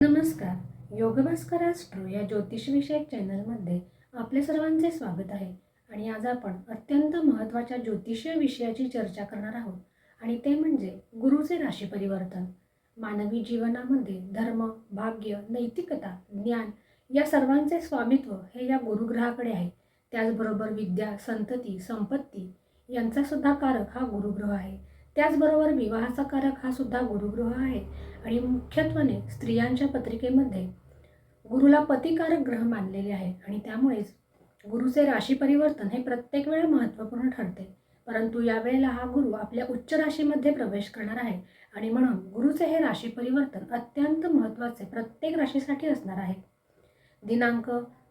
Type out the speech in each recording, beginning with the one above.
नमस्कार. योगभास्कर ॲस्ट्रो या ज्योतिषविषयक चॅनलमध्ये आपले सर्वांचे स्वागत आहे. आणि आज आपण अत्यंत महत्त्वाच्या ज्योतिषीय विषयाची चर्चा करणार आहोत आणि ते म्हणजे गुरुचे राशी परिवर्तन. मानवी जीवनामध्ये धर्म, भाग्य, नैतिकता, ज्ञान या सर्वांचे स्वामित्व हे या गुरुग्रहाकडे आहे. त्याचबरोबर विद्या, संतती, संपत्ती यांचा सुद्धा कारक हा गुरुग्रह आहे. त्याचबरोबर विवाहाचा कारक हा सुद्धा गुरुग्रह आहे. आणि मुख्यत्वाने स्त्रियांच्या पत्रिकेमध्ये गुरुला पतिकारक ग्रह मानलेले आहे आणि त्यामुळेच गुरुचे राशी परिवर्तन हे प्रत्येक वेळा महत्त्वपूर्ण ठरते. परंतु यावेळेला हा गुरु आपल्या उच्च राशीमध्ये प्रवेश करणार आहे आणि म्हणून गुरुचे हे राशी परिवर्तन अत्यंत महत्त्वाचे प्रत्येक राशीसाठी असणार आहे. दिनांक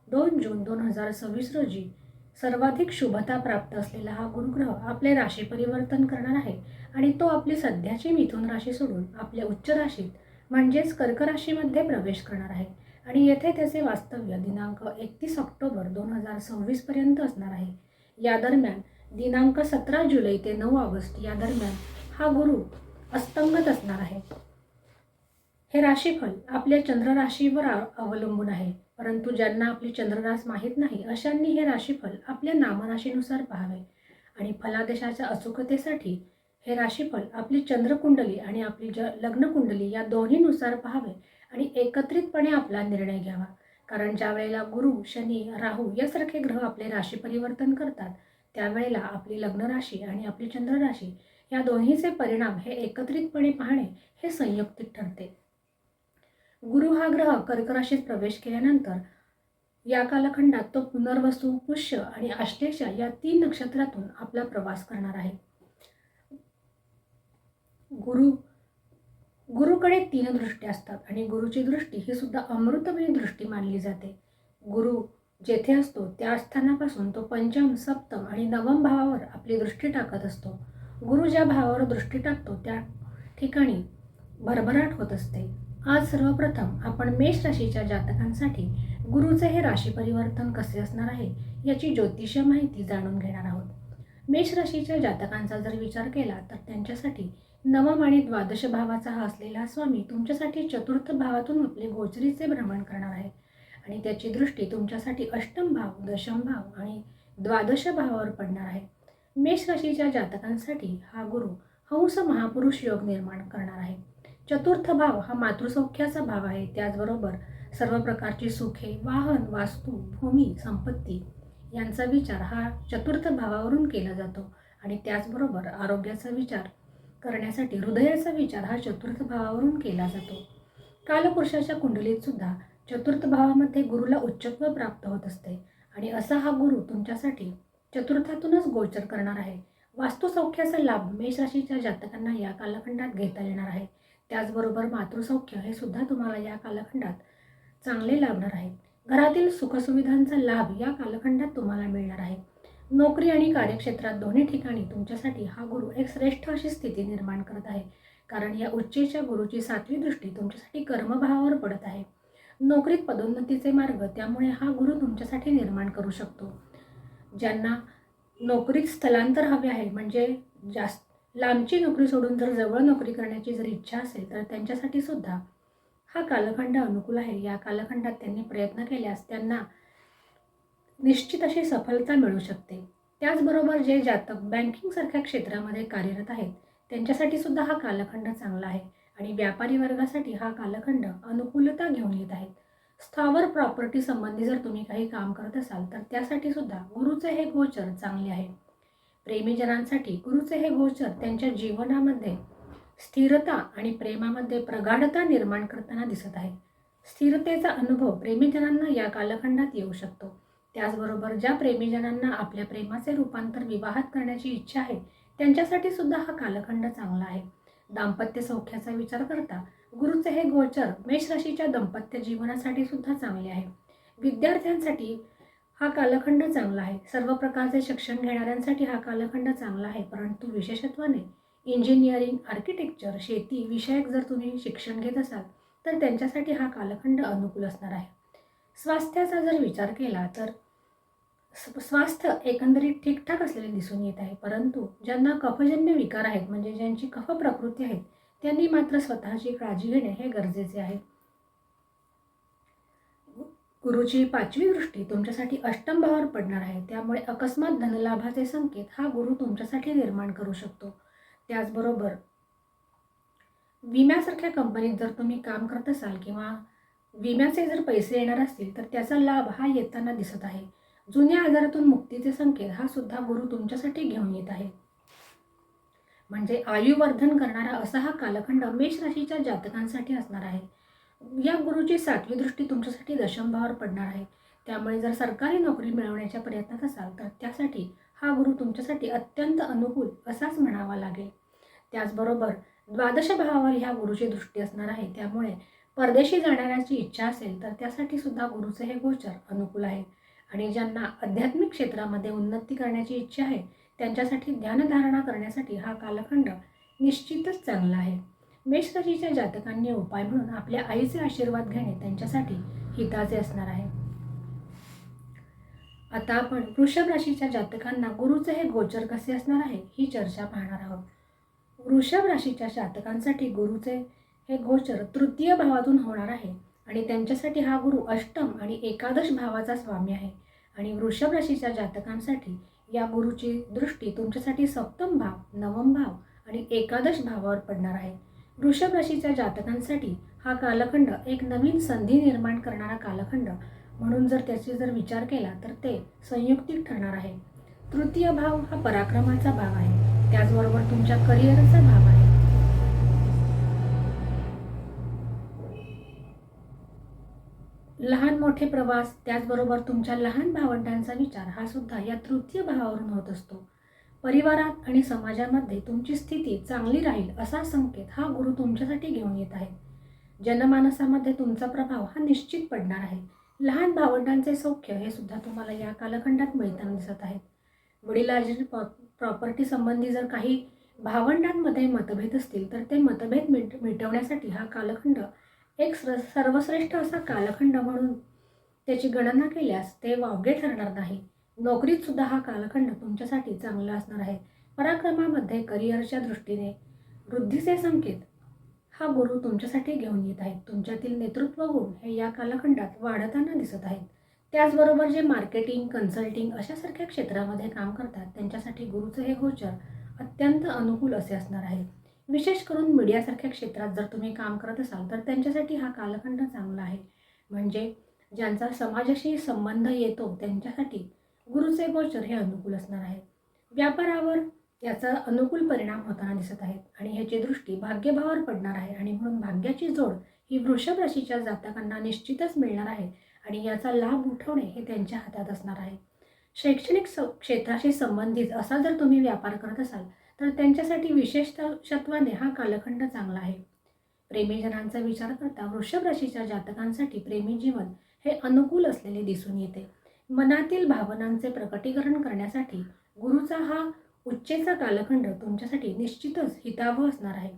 2 जून 2026 रोजी सर्वाधिक शुभता प्राप्त असलेला हा गुरुग्रह आपले राशी परिवर्तन करणार आहे आणि तो आपली सध्याची मिथुन राशी सोडून आपल्या उच्च राशीत म्हणजेच कर्क राशीमध्ये प्रवेश करणार आहे आणि येथे त्याचे वास्तव्य दिनांक 31 ऑक्टोबर 2026 पर्यंत असणार आहे. या दरम्यान दिनांक 17 जुलै ते 9 ऑगस्ट या दरम्यान हा गुरु अस्तंगत असणार आहे. हे राशीफल आपल्या चंद्र राशीवर अवलंबून आहे, परंतु ज्यांना आपली चंद्ररास माहीत नाही अशांनी हे राशीफल आपल्या नामराशीनुसार पाहावे आणि फलादेशाच्या अचूकतेसाठी हे राशीफल आपली चंद्रकुंडली आणि आपली लग्नकुंडली या दोन्हीनुसार पाहावे आणि एकत्रितपणे आपला निर्णय घ्यावा. कारण ज्या वेळेला गुरु, शनी, राहू यासारखे ग्रह आपले राशी परिवर्तन करतात त्यावेळेला आपली लग्न राशी आणि आपली चंद्र राशी या दोन्हीचे परिणाम हे एकत्रितपणे पाहणे हे संयुक्तिक ठरते. गुरु हा ग्रह कर्क राशीत प्रवेश केल्यानंतर या कालखंडात तो पुनर्वसू, पुष्य आणि आश्लेषा या 3 नक्षत्रातून आपला प्रवास करणार आहे. गुरुकडे 3 दृष्टी असतात आणि गुरुची दृष्टी ही सुद्धा अमृतमयी दृष्टी मानली जाते. गुरु जेथे असतो त्या स्थानापासून तो पंचम, सप्तम आणि नवम भावावर आपली दृष्टी टाकत असतो. गुरु ज्या भावावर दृष्टी टाकतो त्या ठिकाणी भरभराट होत असते. आज सर्वप्रथम आपण मेष राशीच्या जातकांसाठी गुरुचे हे राशी परिवर्तन कसे असणार आहे याची ज्योतिषीय माहिती जाणून घेणार आहोत. मेष राशीच्या जातकांचा जर विचार केला तर त्यांच्यासाठी नवम आणि द्वादश भावाचा हा असलेला स्वामी तुमच्यासाठी चतुर्थ भावातून आपले गोचरीचे भ्रमण करणार आहे आणि त्याची दृष्टी तुमच्यासाठी अष्टम भाव, दशम भाव आणि द्वादश भावावर पडणार आहे. मेष राशीच्या जातकांसाठी हा गुरु हंस महापुरुष योग निर्माण करणार आहे. चतुर्थ भाव हा मातृसौख्याचा भाव आहे. त्याचबरोबर सर्व प्रकारची सुखे, वाहन, वास्तू, भूमी, संपत्ती यांचा विचार हा चतुर्थ भावावरून केला जातो आणि त्याचबरोबर आरोग्याचा विचार करण्यासाठी हृदयाचा विचार हा चतुर्थ भावावरून केला जातो. कालपुरुषाच्या कुंडलीत सुद्धा चतुर्थ भावामध्ये गुरुला उच्चत्व प्राप्त होत असते आणि असा हा गुरु तुमच्यासाठी चतुर्थातूनच गोचर करणार आहे. वास्तुसौख्याचा लाभ मेष राशीच्या जातकांना या कालखंडात घेता येणार आहे. त्याचबरोबर मातृसौख्य हे सुद्धा तुम्हाला या कालखंडात चांगले लाभणार आहे. घरातील सुखसुविधांचा लाभ या कालखंडात तुम्हाला मिळणार आहे. नोकरी आणि कार्यक्षेत्रात दोन्ही ठिकाणी तुमच्यासाठी हा गुरु एक श्रेष्ठ अशी स्थिती निर्माण करत आहे. कारण या उच्चेच्या गुरुची 7वी दृष्टी तुमच्यासाठी कर्मभावावर पडत आहे. नोकरीत पदोन्नतीचे मार्ग त्यामुळे हा गुरु तुमच्यासाठी निर्माण करू शकतो. ज्यांना नोकरीत स्थलांतर हवे आहे म्हणजे जास्त लांबची नोकरी सोडून जर जवळ नोकरी करण्याची जर इच्छा असेल तर त्यांच्यासाठी सुद्धा हा कालखंड अनुकूल आहे. या कालखंडात त्यांनी प्रयत्न केल्यास त्यांना निश्चित अशी सफलता मिळू शकते. त्याचबरोबर जे जातक बँकिंगसारख्या क्षेत्रामध्ये कार्यरत आहेत त्यांच्यासाठी सुद्धा हा कालखंड चांगला आहे आणि व्यापारी वर्गासाठी हा कालखंड अनुकूलता घेऊन येत आहे. स्थावर प्रॉपर्टी संबंधी जर तुम्ही काही काम करत असाल तर त्यासाठी सुद्धा गुरुचे हे गोचर चांगले आहे. प्रेमीजनांसाठी गुरुचे हे गोचर त्यांच्या जीवनामध्ये स्थिरता आणि प्रेमामध्ये प्रगाढता निर्माण करताना दिसत आहे. स्थिरतेचा अनुभव प्रेमीजनांना या कालखंडात येऊ शकतो. त्याचबरोबर ज्या प्रेमीजनांना आपल्या प्रेमाचे रूपांतर विवाहात करण्याची इच्छा आहे त्यांच्यासाठी सुद्धा हा कालखंड चांगला आहे. दाम्पत्य सौख्याचा विचार करता गुरुचे हे गोचर मेष राशीच्या दाम्पत्य जीवनासाठी सुद्धा चांगले आहे. विद्यार्थ्यांसाठी हा कालखंड चांगला आहे. सर्व प्रकारचे शिक्षण घेणाऱ्यांसाठी हा कालखंड चांगला आहे, परंतु विशेषत्वाने इंजिनिअरिंग, आर्किटेक्चर, शेती विषयक जर तुम्ही शिक्षण घेत असाल तर त्यांच्यासाठी हा कालखंड अनुकूल असणार आहे. स्वास्थ्याचा जर विचार केला तर स्वास्थ्य एकंदरीत ठीकठाक असलेले दिसून येत आहे, परंतु ज्यांना कफजन्य विकार आहेत म्हणजे ज्यांची कफ प्रकृती आहे त्यांनी मात्र स्वतःची काळजी घेणे हे गरजेचे आहे. गुरुची 5वी दृष्टी तुमच्यासाठी अष्टम भावावर पडणार आहे. त्यामुळे अकस्मात धनलाभाचे संकेत हा गुरु तुमच्यासाठी निर्माण करू शकतो. त्याचबरोबर विम्यासारख्या कंपनीत जर तुम्ही काम करत असाल किंवा विम्याचे जर पैसे येणार असतील तर त्याचा लाभ हा येताना दिसत आहे. जुन्या आजारातून मुक्तीचे संकेत हा सुद्धा गुरु तुमच्यासाठी घेऊन येत आहे. म्हणजे आयुवर्धन करणारा असा हा कालखंड मेष राशीच्या जातकांसाठी असणार आहे. या गुरुची 7वी दृष्टी तुमच्यासाठी दशम भावावर पडणार आहे. त्यामुळे जर सरकारी नोकरी मिळवण्याच्या प्रयत्नात असाल तर त्यासाठी हा गुरु तुमच्यासाठी अत्यंत अनुकूल असाच म्हणावा लागेल. त्याचबरोबर 12 भावावर ह्या गुरुची दृष्टी असणार आहे. त्यामुळे परदेशी जाण्याची इच्छा असेल तर त्यासाठी सुद्धा गुरुचे हे गोचर अनुकूल आहे. आणि ज्यांना आध्यात्मिक क्षेत्रामध्ये उन्नती करण्याची इच्छा आहे त्यांच्यासाठी ध्यानधारणा करण्यासाठी हा कालखंड निश्चितच चांगला आहे. मेष राशीच्या जातकांनी उपाय म्हणून आपल्या आईचे आशीर्वाद घेणे त्यांच्यासाठी हिताचे असणार आहे. आता आपण वृषभ राशीच्या जातकांना गुरुचे हे गोचर कसे असणार आहे ही चर्चा पाहणार आहोत. वृषभ राशीच्या जातकांसाठी गुरुचे हे गोचर तृतीय भावातून होणार आहे आणि त्यांच्यासाठी हा गुरु अष्टम आणि एकादश भावाचा स्वामी आहे. आणि वृषभ राशीच्या जातकांसाठी या गुरुची दृष्टी तुमच्यासाठी सप्तम भाव, नवम भाव आणि एकादश भावावर पडणार आहे. वृषभ राशीच्या जातकांसाठी हा कालखंड एक नवीन संधी निर्माण करणारा कालखंड म्हणून जर त्याचा विचार केला तर ते संयुक्तिक ठरणार आहे. तृतीय भाव हा पराक्रमाचा भाव आहे. त्याचबरोबर तुमच्या करिअरचा भाव आहे. लहान मोठे प्रवास, त्याचबरोबर तुमच्या लहान भावंडांचा विचार हा सुद्धा या तृतीय भावावरून होत असतो. परिवारात आणि समाजामध्ये तुमची स्थिती चांगली राहील असा संकेत हा गुरु तुमच्यासाठी घेऊन येत आहे. जनमानसामध्ये तुमचा प्रभाव हा निश्चित पडणार आहे. लहान भावंडांचे सौख्य हे सुद्धा तुम्हाला या कालखंडात मिळताना दिसत आहेत. वडिलांची प्रॉपर्टी संबंधी जर काही भावंडांमध्ये मतभेद असतील तर ते मतभेद मिटवण्यासाठी हा कालखंड एक सर्वश्रेष्ठ असा कालखंड म्हणून त्याची गणना केल्यास ते वावगे ठरणार नाही. नोकरीत सुद्धा हा कालखंड तुमच्यासाठी चांगला असणार आहे. पराक्रमामध्ये करिअरच्या दृष्टीने वृद्धीचे संकेत हा गुरु तुमच्यासाठी घेऊन येत आहेत. तुमच्यातील नेतृत्व गुण हे या कालखंडात वाढताना दिसत आहेत. त्याचबरोबर जे मार्केटिंग, कन्सल्टिंग अशासारख्या क्षेत्रामध्ये काम करतात त्यांच्यासाठी गुरुचे हे गोचर अत्यंत अनुकूल असे असणार आहे. विशेष करून मीडियासारख्या क्षेत्रात जर तुम्ही काम करत असाल तर त्यांच्यासाठी हा कालखंड चांगला आहे. म्हणजे ज्यांचा समाजाशी संबंध येतो त्यांच्यासाठी गुरुचे गोचर हे अनुकूल असणार आहे. व्यापारावर याचा अनुकूल परिणाम होताना दिसत आहेत आणि ह्याची दृष्टी भाग्यभावावर पडणार आहे आणि म्हणून भाग्याची जोड ही वृषभ राशीच्या जातकांना निश्चितच मिळणार आहे आणि याचा लाभ उठवणे हे त्यांच्या हातात असणार आहे. शैक्षणिक क्षेत्राशी संबंधित असा जर तुम्ही व्यापार करत असाल तर त्यांच्यासाठी विशेषत्वाने हा कालखंड चांगला आहे. प्रेमीजनांचा विचार करता वृषभ राशीच्या जातकांसाठी प्रेमी जीवन हे अनुकूल असलेले दिसून येते. मनातील भावनांचे प्रकटीकरण करण्यासाठी गुरुचा हा उच्चेचा कालखंड तुमच्यासाठी निश्चितच हितावह असणार आहे.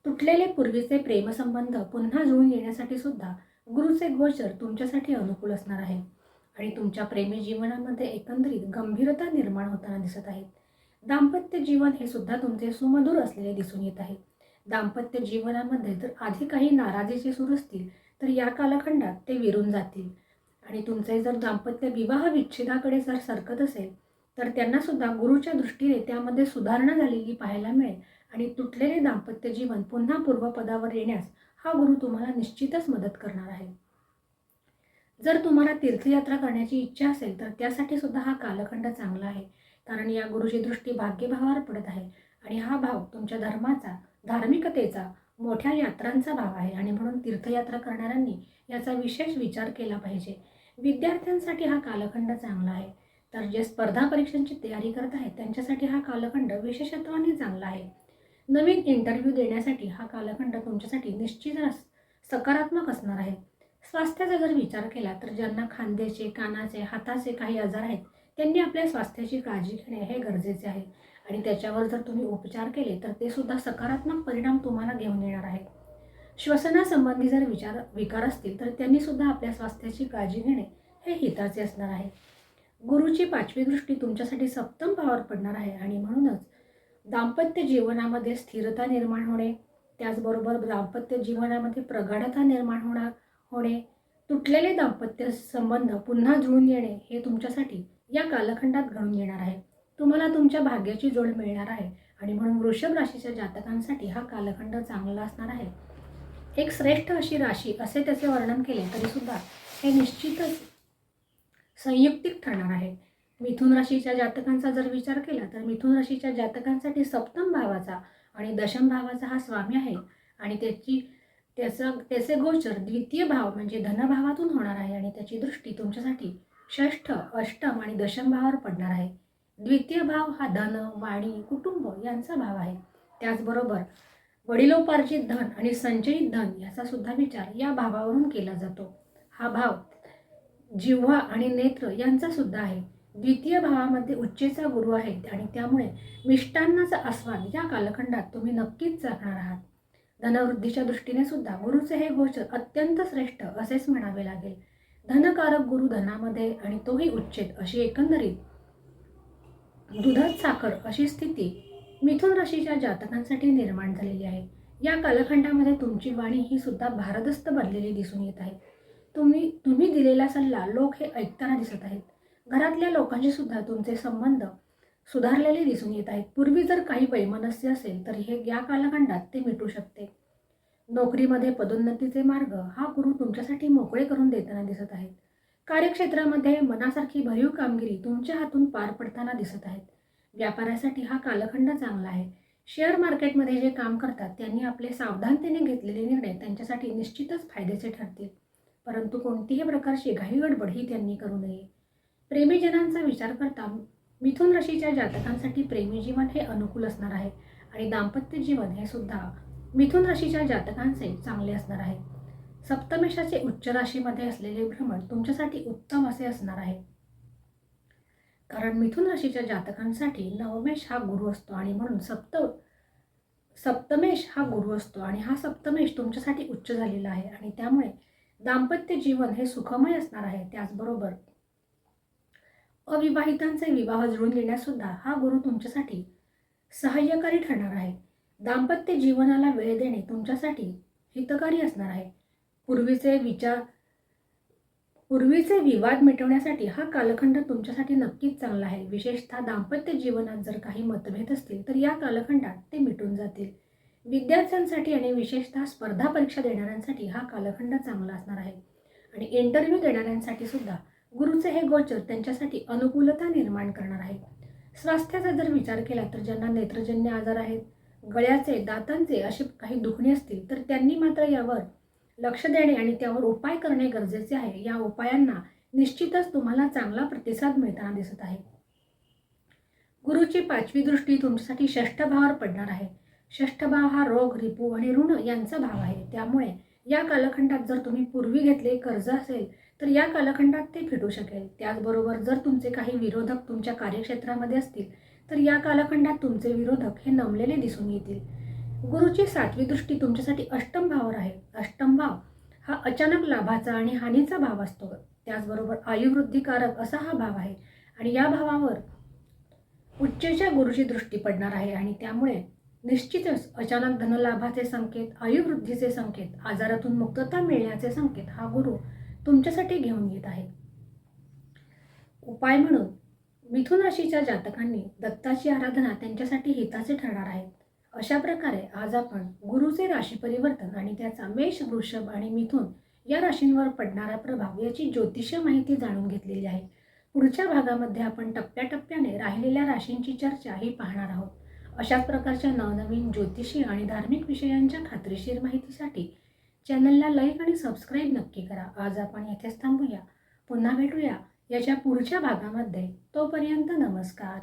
तुटलेले पूर्वीचे प्रेमसंबंध पुन्हा जुळून येण्यासाठी सुद्धा गुरुचे गोचर तुमच्यासाठी अनुकूल असणार आहे आणि तुमच्या प्रेमी जीवनामध्ये एकंदरीत गंभीरता निर्माण होताना दिसत आहे. दाम्पत्य जीवन हे सुद्धा तुमचे सुमधुर असलेले दिसून येत आहे. दाम्पत्य जीवनामध्ये जर आधी काही नाराजीचे सूर असतील तर या कालखंडात ते विरून जातील आणि तुमचे जर दाम्पत्य विवाह विच्छेदाकडे जर सरकत असेल तर त्यांना सुद्धा गुरुच्या दृष्टीने त्यामध्ये सुधारणा झालेली पाहायला मिळेल आणि तुटलेले दाम्पत्य जीवन पुन्हा पूर्वपदावर येण्यास हा गुरु तुम्हाला निश्चितच मदत करणार आहे. जर तुम्हाला तीर्थयात्रा करण्याची इच्छा असेल तर त्यासाठी सुद्धा हा कालखंड चांगला आहे. कारण या गुरुची दृष्टी भाग्यभावावर पडत आहे आणि हा भाव तुमच्या धर्माचा, धार्मिकतेचा, मोठ्या यात्रांचा भाव आहे आणि म्हणून तीर्थयात्रा करणाऱ्यांनी याचा विशेष विचार केला पाहिजे. विद्यार्थ्यांसाठी हा कालखंड चांगला आहे. तर जे स्पर्धा परीक्षांची तयारी करत आहेत त्यांच्यासाठी हा कालखंड विशेषत्वाने चांगला आहे. नवीन इंटरव्ह्यू देण्यासाठी हा कालखंड तुमच्यासाठी निश्चितच सकारात्मक असणार आहे. स्वास्थ्याचा जर विचार केला तर ज्यांना खांद्याचे, कानाचे, हाताचे काही आजार आहेत त्यांनी आपल्या स्वास्थ्याची काळजी घेणे हे गरजेचे आहे आणि त्याच्यावर जर तुम्ही उपचार केले तर ते सुद्धा सकारात्मक परिणाम तुम्हाला घेऊन येणार आहे. श्वसनासंबंधी जर विकार असतील तर त्यांनी सुद्धा आपल्या स्वास्थ्याची काळजी घेणे हे हिताचे असणार आहे. गुरुची 5वी दृष्टी तुमच्यासाठी सप्तम भावावर पडणार आहे आणि म्हणूनच दाम्पत्य जीवनामध्ये स्थिरता निर्माण होणे, त्याचबरोबर दाम्पत्य जीवनामध्ये प्रगाढता निर्माण होणे, तुटलेले दाम्पत्य संबंध पुन्हा जुळून येणे हे तुमच्यासाठी या कालखंडात घडून येणार आहे. तुम्हाला तुमच्या भाग्याची जोड मिळणार आहे आणि म्हणून वृषभ राशीच्या जातकांसाठी हा कालखंड चांगला असणार आहे. एक श्रेष्ठ अशी राशी असे त्याचे वर्णन केले तरी सुद्धा हे निश्चितच संयुक्तिक ठरणार आहे. मिथुन राशीच्या जातकांचा जर विचार केला तर मिथुन राशीच्या जातकांसाठी सप्तम भावाचा आणि दशम भावाचा हा स्वामी आहे आणि त्याचे गोचर द्वितीय भाव म्हणजे धनभावातून होणार आहे आणि त्याची दृष्टी तुमच्यासाठी षष्ठ, अष्टम आणि दशम भावावर पडणार आहे. द्वितीय भाव हा धन, वाणी, कुटुंब यांचा भाव आहे. त्याचबरोबर वडिलोपार्जित धन आणि संचयित धन याचा सुद्धा विचार या भावावरून केला जातो. हा भाव जिव्हा आणि नेत्र यांचा सुद्धा आहे. द्वितीय भावामध्ये उच्चेचा गुरु आहे आणि त्यामुळे मिष्टान्नाचा आस्वाद या कालखंडात तुम्ही नक्कीच चाखणार आहात. धनवृद्धीच्या दृष्टीने सुद्धा गुरुचे हे गोचर अत्यंत श्रेष्ठ असेच म्हणावे लागेल. धनकारक गुरु धनामध्ये आणि तोही उच्चेत अशी एकंदरीत दुधात साखर अशी स्थिती मिथुन राशीच्या जातकांसाठी निर्माण झालेली आहे. या कालखंडामध्ये तुमची वाणी ही सुद्धा भारदस्त बनलेली दिसून येत आहे. तुम्ही दिलेला सल्ला लोक हे ऐकताना दिसत आहेत. घरातल्या लोकांशी सुद्धा तुमचे संबंध सुधारलेले दिसून येत आहेत. पूर्वी जर काही वैमनस्य असेल तर हे या कालखंडात ते मिटू शकते. नोकरीमध्ये पदोन्नतीचे मार्ग हा गुरु तुमच्यासाठी मोकळे करून देताना दिसत आहेत. कार्यक्षेत्रामध्ये मनासारखी भरीव कामगिरी तुमच्या हातून पार पडताना दिसत आहेत. व्यापारासाठी हा कालखंड चांगला आहे. शेअर मार्केटमध्ये जे काम करतात त्यांनी आपले सावधानतेने घेतलेले निर्णय त्यांच्यासाठी निश्चितच फायद्याचे ठरतील. परंतु कोणतीही प्रकारची घाईगडबड ही त्यांनी करू नये. प्रेमीजनांचा विचार करता मिथुन राशीच्या जातकांसाठी प्रेमी जीवन हे अनुकूल असणार आहे आणि दाम्पत्य जीवन हे सुद्धा मिथुन राशीच्या जातकांचे चांगले असणार आहे. सप्तमेशाचे उच्च राशीमध्ये असलेले भ्रमण तुमच्यासाठी उत्तम असे असणार आहे. कारण मिथुन राशीच्या जातकांसाठी नवमेश हा गुरु असतो आणि म्हणून सप्तमेश हा गुरु असतो आणि हा सप्तमेश तुमच्यासाठी उच्च झालेला आहे आणि त्यामुळे दाम्पत्य जीवन हे सुखमय असणार आहे. त्याचबरोबर अविवाहितांचे विवाह जुळून येण्यास सुद्धा हा गुरु तुमच्यासाठी सहाय्यकारी ठरणार आहे. दाम्पत्य जीवनाला वेळ देणे तुमच्यासाठी हितकारी असणार आहे. पूर्वीचे विवाद मिटवण्यासाठी हा कालखंड तुमच्यासाठी नक्कीच चांगला आहे. विशेषतः दाम्पत्य जीवनात जर काही मतभेद असतील तर या कालखंडात ते मिटून जातील. विद्यार्थ्यांसाठी आणि विशेषतः स्पर्धा परीक्षा देणाऱ्यांसाठी हा कालखंड चांगला असणार आहे आणि इंटरव्ह्यू देणाऱ्यांसाठी सुद्धा गुरुचे हे गोचर त्यांच्यासाठी अनुकूलता निर्माण करणार आहे. स्वास्थ्याचा जर विचार केला तर ज्यांना नेत्रजन्य आजार आहेत, गळ्याचे, दातांचे असे काही दुखणे असतील तर त्यांनी मात्र यावर लक्ष देणे आणि त्यावर उपाय करणे गरजेचे आहे. या उपायांना निश्चितच तुम्हाला चांगला प्रतिसाद मिळताना दिसत आहे. गुरुची 5वी दृष्टी तुमच्यासाठी षष्ठ भावावर पडणार आहे. षष्ठ भाव हा रोग, रिपू आणि ऋण यांचा भाव आहे. त्यामुळे या कालखंडात जर तुम्ही पूर्वी घेतले कर्ज असेल तर या कालखंडात ते फिटू शकेल. त्याचबरोबर जर तुमचे काही विरोधक तुमच्या कार्यक्षेत्रामध्ये असतील तर या कालखंडात तुमचे विरोधक हे नमलेले दिसून येतील. गुरुची 7वी दृष्टी तुमच्यासाठी अष्टम भावावर आहे. अष्टम भाव हा अचानक लाभाचा आणि हानीचा भाव असतो. त्याचबरोबर आयुवृद्धिकारक असा हा भाव आहे आणि या भावावर उच्चेच्या गुरुची दृष्टी पडणार आहे आणि त्यामुळे निश्चितच अचानक धनलाभाचे संकेत, आयुवृद्धीचे संकेत, आजारातून मुक्तता मिळण्याचे संकेत हा गुरु तुमच्यासाठी घेऊन येत आहे. उपाय म्हणून मिथुन राशीच्या जातकांनी दत्ताची आराधना त्यांच्यासाठी हिताचे ठरणार आहे. अशा प्रकारे आज आपण गुरुचे राशी परिवर्तन आणि त्याचा मेष, वृषभ आणि मिथुन या राशींवर पडणारा प्रभाव याची ज्योतिषीय माहिती जाणून घेतलेली आहे. पुढच्या भागामध्ये आपण टप्प्याटप्प्याने राहिलेल्या राशींची चर्चा ही पाहणार आहोत. अशाच प्रकारच्या नवनवीन ज्योतिषी आणि धार्मिक विषयांच्या खात्रीशीर माहितीसाठी चॅनलला लाईक आणि सबस्क्राईब नक्की करा. आज आपण येथेच थांबूया. पुन्हा भेटूया याच्या पुढच्या भागामध्ये. तोपर्यंत नमस्कार.